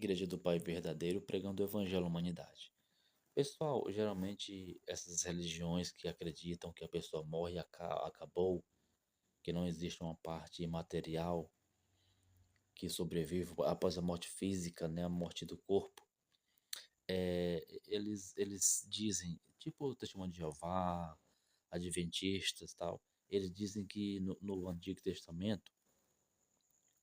Igreja do Pai Verdadeiro pregando o Evangelho à humanidade. Pessoal, geralmente essas religiões que acreditam que a pessoa morre e acabou, que não existe uma parte imaterial que sobrevive após a morte física, né, a morte do corpo, eles dizem, tipo o Testemunho de Jeová, Adventistas, tal, eles dizem que no Antigo Testamento,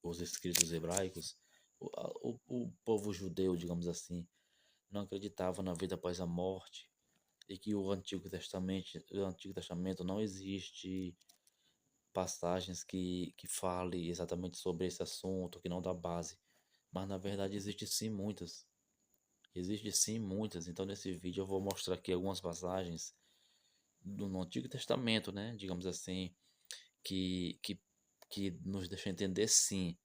os escritos hebraicos, o povo judeu, digamos assim, não acreditava na vida após a morte e que o Antigo Testamento não existe passagens que fale exatamente sobre esse assunto, que não dá base. Mas na verdade existe sim muitas. Existe sim muitas. Então nesse vídeo eu vou mostrar aqui algumas passagens no Antigo Testamento, né? Digamos assim, que, que, que nos deixa entender sim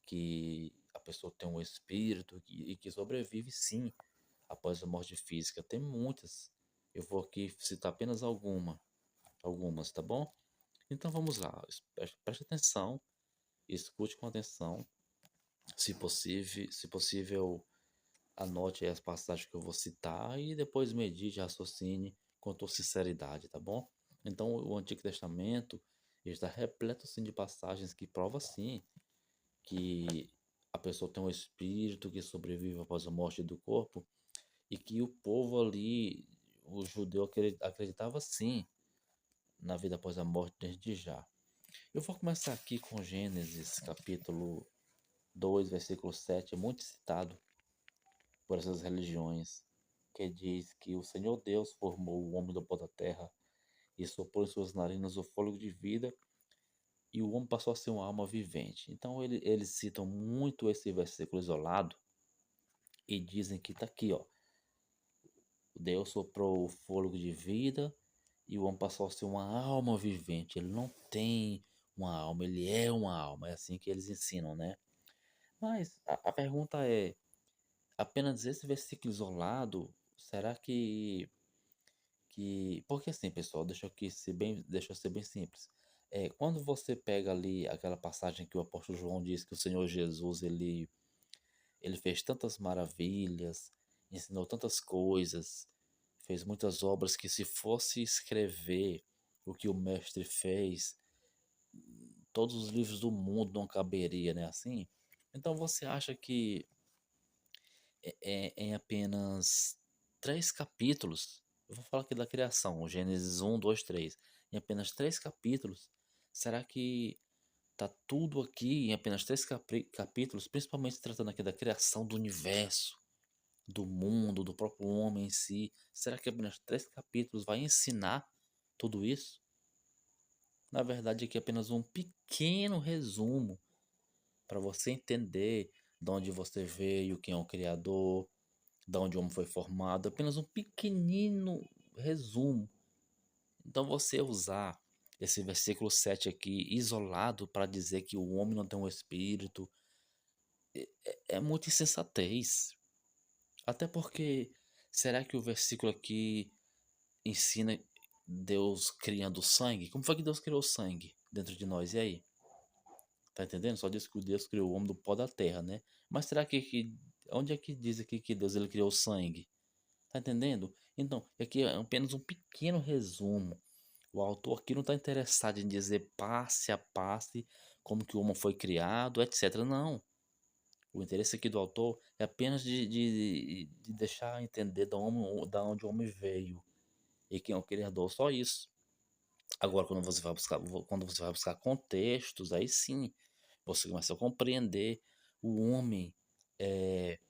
que a pessoa tem um espírito e que sobrevive sim após a morte física. Tem muitas. Eu vou aqui citar apenas algumas, tá bom? Então vamos lá. Preste atenção, escute com atenção. Se possível, anote aí as passagens que eu vou citar e depois medite, raciocine com toda sinceridade, tá bom? Então o Antigo Testamento está repleto sim de passagens que provam sim que a pessoa tem um espírito que sobrevive após a morte do corpo e que o povo ali, o judeu acreditava sim na vida após a morte desde já. Eu vou começar aqui com Gênesis capítulo 2 versículo 7, é muito citado por essas religiões, que diz que o Senhor Deus formou o homem do pó da terra e soprou em suas narinas o fôlego de vida e o homem passou a ser uma alma vivente. Então eles citam muito esse versículo isolado e dizem que está aqui, ó. Deus soprou o fôlego de vida e o homem passou a ser uma alma vivente. Ele não tem uma alma, ele é uma alma. É assim que eles ensinam, né? Mas a pergunta é, apenas esse versículo isolado, será que... Porque assim, pessoal, deixa eu ser bem simples. Quando você pega ali aquela passagem que o apóstolo João diz que o Senhor Jesus, ele fez tantas maravilhas, ensinou tantas coisas, fez muitas obras que se fosse escrever o que o mestre fez, todos os livros do mundo não caberia, né? Assim. Então você acha que em apenas 3 capítulos, eu vou falar aqui da criação, Gênesis 1, 2, 3, em apenas 3 capítulos, será que tá tudo aqui em apenas 3 capítulos, principalmente tratando aqui da criação do universo, do mundo, do próprio homem em si? Será que apenas 3 capítulos vai ensinar tudo isso? Na verdade, aqui é apenas um pequeno resumo para você entender de onde você veio, quem é o Criador, de onde o homem foi formado. Apenas um pequenino resumo. Então, você usar esse versículo 7 aqui isolado para dizer que o homem não tem um espírito é muita insensatez. Até porque, será que o versículo aqui ensina Deus criando sangue? Como foi que Deus criou sangue dentro de nós? E aí? Tá entendendo? Só diz que Deus criou o homem do pó da terra, né? Mas será onde é que diz aqui que Deus ele criou o sangue? Tá entendendo? Então, aqui é apenas um pequeno resumo. O autor aqui não está interessado em dizer passe a passe como que o homem foi criado, etc. Não. O interesse aqui do autor é apenas de deixar entender da onde o homem veio e quem é o criador, só isso. Agora, quando você vai buscar contextos, aí sim, você começa a compreender o homem é,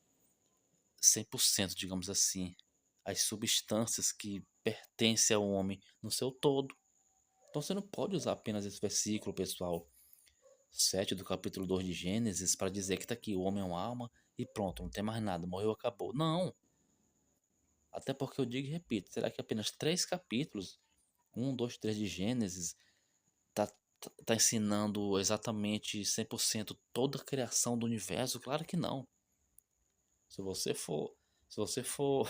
100%, digamos assim, as substâncias que pertencem ao homem no seu todo. Então você não pode usar apenas esse versículo, pessoal, 7 do capítulo 2 de Gênesis, para dizer que está aqui, o homem é uma alma e pronto, não tem mais nada, morreu, acabou. Não! Até porque eu digo e repito, será que apenas 3 capítulos, 1, 2, 3 de Gênesis, tá, tá ensinando exatamente 100% toda a criação do universo? Claro que não. Se você for, se você for,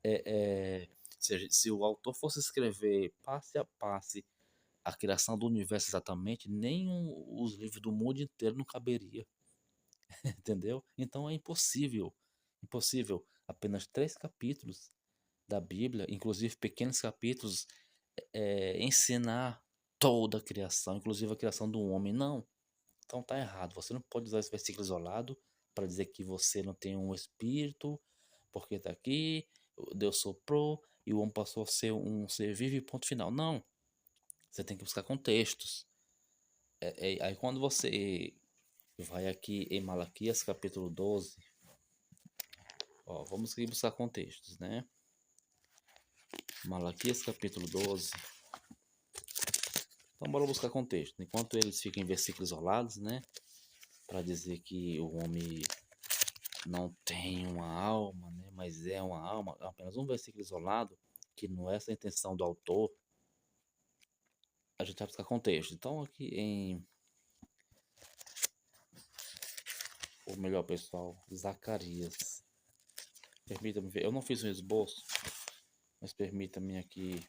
é, é, se o autor fosse escrever passe a passe a criação do universo exatamente, nem os livros do mundo inteiro não caberia. entendeu? Então é impossível, impossível. Apenas 3 capítulos da Bíblia, inclusive pequenos capítulos, ensinar toda a criação, inclusive a criação do homem. Não, então tá errado. Você não pode usar esse versículo isolado para dizer que você não tem um espírito, porque tá aqui, Deus soprou e o homem passou a ser um ser vivo e ponto final. Não, você tem que buscar contextos. Aí quando você vai aqui em Malaquias capítulo 12, ó, vamos aqui buscar contextos, né? Malaquias capítulo 12. Então bora buscar contexto. Enquanto eles ficam em versículos isolados, né? Para dizer que o homem não tem uma alma, né? Mas é uma alma, apenas um versículo isolado, que não é essa a intenção do autor, a gente vai buscar contexto. Então aqui em, ou melhor pessoal, Zacarias. Permita-me ver, eu não fiz um esboço, mas permita-me aqui,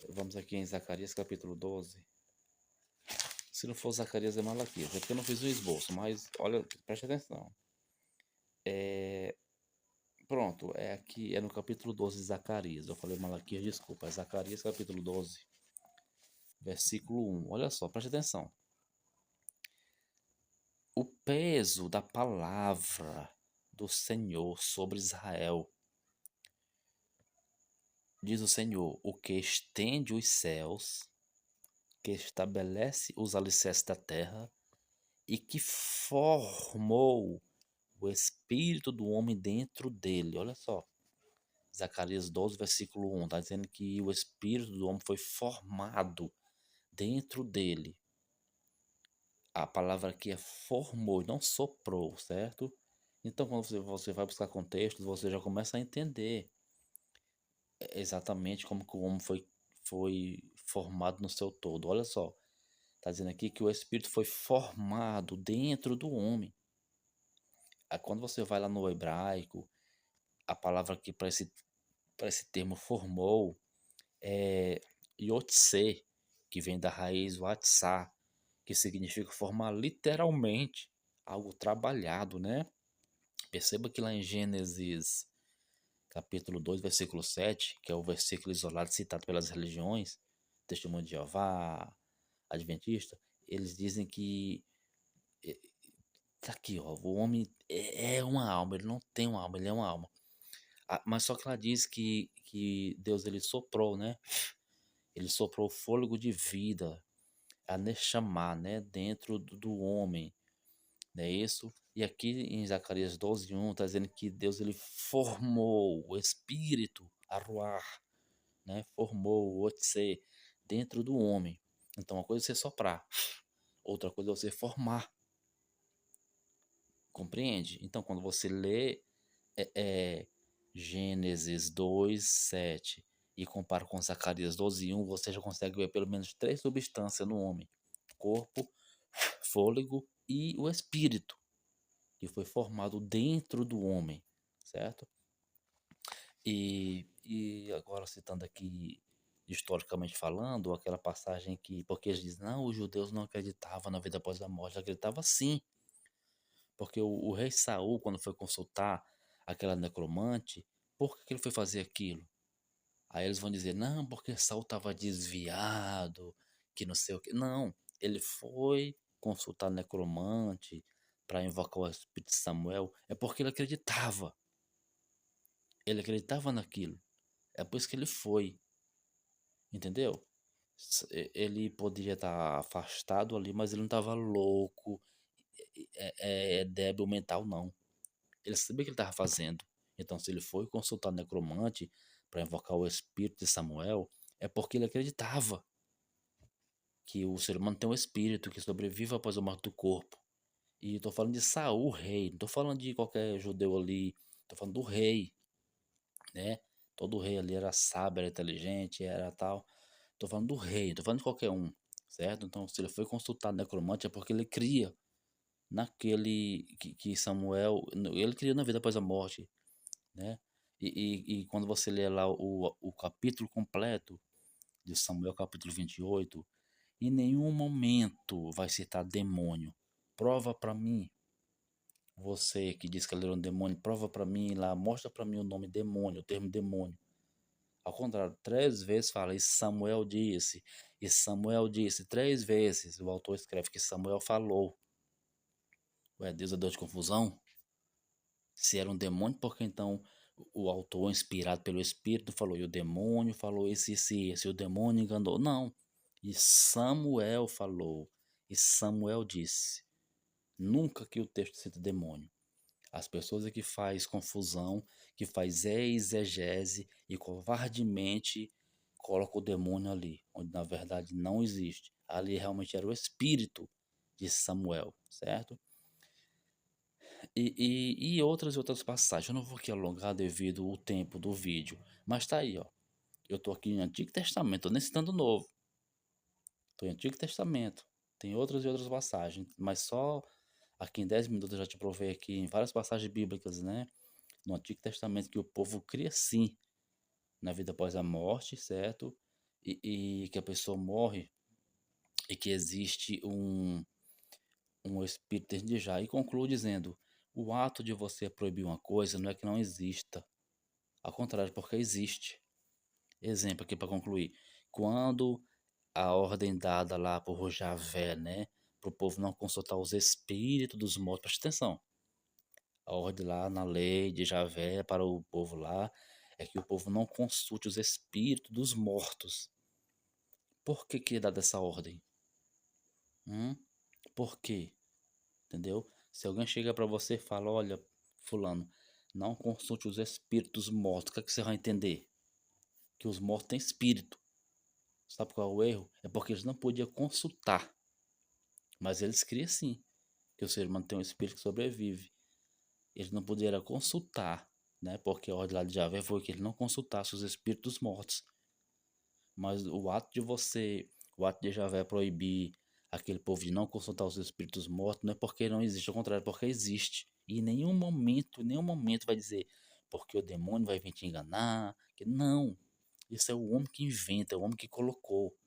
vamos aqui em Zacarias capítulo 12. Se não for Zacarias é Malaquias, é porque eu não fiz um esboço, mas olha, preste atenção. Pronto, é aqui, é no capítulo 12 de Zacarias. Eu falei Malaquias, desculpa, é Zacarias capítulo 12, versículo 1. Olha só, preste atenção. O peso da palavra do Senhor sobre Israel. Diz o Senhor, o que estende os céus, que estabelece os alicerces da terra e que formou o espírito do homem dentro dele. Olha só, Zacarias 12, versículo 1, está dizendo que o espírito do homem foi formado dentro dele. A palavra aqui é formou, não soprou, certo? Então, quando você vai buscar contextos, você já começa a entender exatamente como que o homem foi formado no seu todo. Olha só, está dizendo aqui que o espírito foi formado dentro do homem. Aí, quando você vai lá no hebraico, a palavra aqui para esse termo formou é yotse, que vem da raiz watsá, que significa formar literalmente algo trabalhado, né? Perceba que lá em Gênesis capítulo 2, versículo 7, que é o versículo isolado citado pelas religiões, Testemunho de Jeová, Adventista, eles dizem que tá aqui, ó, o homem é uma alma, ele não tem uma alma, ele é uma alma. Mas só que ela diz que Deus ele soprou, né? Ele soprou o fôlego de vida, a Neshama, né, dentro do homem, não é isso? E aqui em Zacarias 12:1 está dizendo que Deus ele formou o espírito, a ruach, né, formou o otse dentro do homem. Então uma coisa é você soprar, outra coisa é você formar, compreende? Então quando você lê é, é, Gênesis 2:7 e compara com Zacarias 12:1, você já consegue ver pelo menos 3 substâncias no homem: corpo, fôlego e o espírito, que foi formado dentro do homem, certo? E agora citando aqui, historicamente falando, aquela passagem que, porque eles dizem, não, os judeus não acreditavam na vida após a morte, acreditavam sim, porque o rei Saul, quando foi consultar aquela necromante, por que ele foi fazer aquilo? Aí eles vão dizer, não, porque Saul estava desviado, que não sei o que. Não, ele foi consultar necromante para invocar o espírito de Samuel, é porque ele acreditava. Ele acreditava naquilo. É por isso que ele foi, entendeu? Ele poderia estar afastado ali, mas ele não estava louco, débil mental, não. Ele sabia o que ele estava fazendo. Então, se ele foi consultar o necromante para invocar o espírito de Samuel, é porque ele acreditava que o ser humano tem um espírito que sobrevive após a morte do corpo. E estou falando de Saul, rei. Não estou falando de qualquer judeu ali. Estou falando do rei, né? Todo rei ali era sábio, era inteligente, era tal. Estou falando do rei, estou falando de qualquer um, certo? Então, se ele foi consultar necromante é porque ele cria naquele que Samuel, ele cria na vida após a morte, né? E quando você lê lá o capítulo completo de Samuel, capítulo 28, em nenhum momento vai citar demônio. Prova para mim. Você que diz que ele era um demônio, prova para mim lá, mostra para mim o nome demônio, o termo demônio. Ao contrário, 3 vezes fala, e Samuel disse 3 vezes. O autor escreve que Samuel falou. Ué, Deus é Deus de confusão? Se era um demônio, porque então o autor, inspirado pelo Espírito, falou, e o demônio falou esse, e o demônio enganou. Não. E Samuel falou, e Samuel disse. Nunca que o texto cita demônio. As pessoas é que faz confusão, que faz exegese e covardemente coloca o demônio ali, onde na verdade não existe. Ali realmente era o espírito de Samuel, certo? E outras passagens. Eu não vou aqui alongar devido ao tempo do vídeo, mas tá aí, ó. Eu tô aqui no Antigo Testamento, tô nem citando o Novo. Tô em Antigo Testamento. Tem outras e outras passagens, mas só aqui em 10 minutos eu já te provei aqui em várias passagens bíblicas, né? No Antigo Testamento que o povo cria sim na vida após a morte, certo? E que a pessoa morre e que existe um espírito desde já. E concluo dizendo: o ato de você proibir uma coisa não é que não exista, ao contrário, porque existe. Exemplo aqui para concluir: quando a ordem dada lá por Javé, né, para o povo não consultar os espíritos dos mortos, presta atenção. A ordem lá na lei de Javé para o povo lá é que o povo não consulte os espíritos dos mortos. Por que que é dada essa ordem? Hum? Por quê? Entendeu? Se alguém chega para você e fala, olha, fulano, não consulte os espíritos mortos, o que é que você vai entender? Que os mortos têm espírito. Sabe qual é o erro? É porque eles não podiam consultar. Mas eles criam sim, que o ser humano tem um espírito que sobrevive. Eles não puderam consultar, né? Porque a ordem lá de Javé foi que ele não consultasse os espíritos mortos. Mas o ato de Javé proibir aquele povo de não consultar os espíritos mortos não é porque não existe, ao contrário, é porque existe. E em nenhum momento vai dizer porque o demônio vai vir te enganar. Que não, isso é o homem que inventa, é o homem que colocou,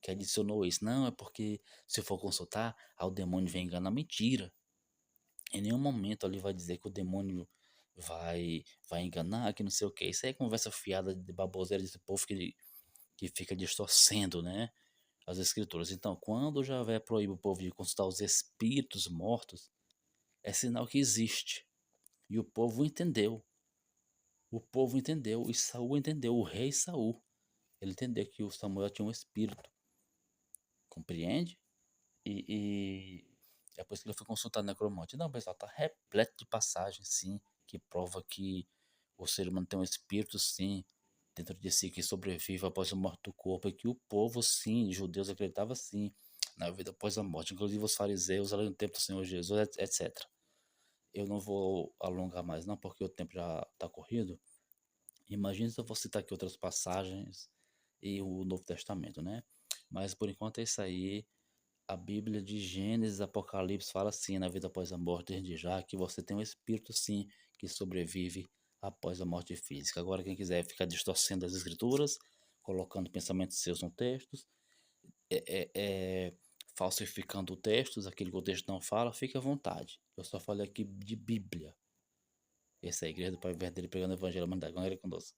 que adicionou isso. Não, é porque se eu for consultar, o demônio vem enganar. Mentira. Em nenhum momento ali vai dizer que o demônio vai enganar, que não sei o que. Isso aí é conversa fiada de baboseira desse povo que fica distorcendo, né, as escrituras. Então, quando Javé proíbe o povo de consultar os espíritos mortos, é sinal que existe. E o povo entendeu. O povo entendeu. E Saul entendeu. O rei Saul. Ele entendeu que o Samuel tinha um espírito. Compreende? E é por isso que ele foi consultar o necromante. Não, pessoal, tá repleto de passagens, sim, que prova que o ser humano tem um espírito, sim, dentro de si que sobrevive após a morte do corpo, e que o povo, sim, judeus acreditava sim na vida após a morte, inclusive os fariseus ali no tempo do Senhor Jesus, etc. Eu não vou alongar mais não, porque o tempo já está corrido. Imagina se eu vou citar aqui outras passagens e o Novo Testamento, né? Mas por enquanto é isso aí. A Bíblia de Gênesis, Apocalipse fala assim na vida após a morte, desde já, que você tem um espírito sim que sobrevive após a morte física. Agora, quem quiser ficar distorcendo as escrituras, colocando pensamentos seus no textos, falsificando textos, aquilo que o texto não fala, fique à vontade. Eu só falei aqui de Bíblia. Essa é a Igreja do Pai Verdadeiro pregando o Evangelho da Humanidade. Glória com Deus.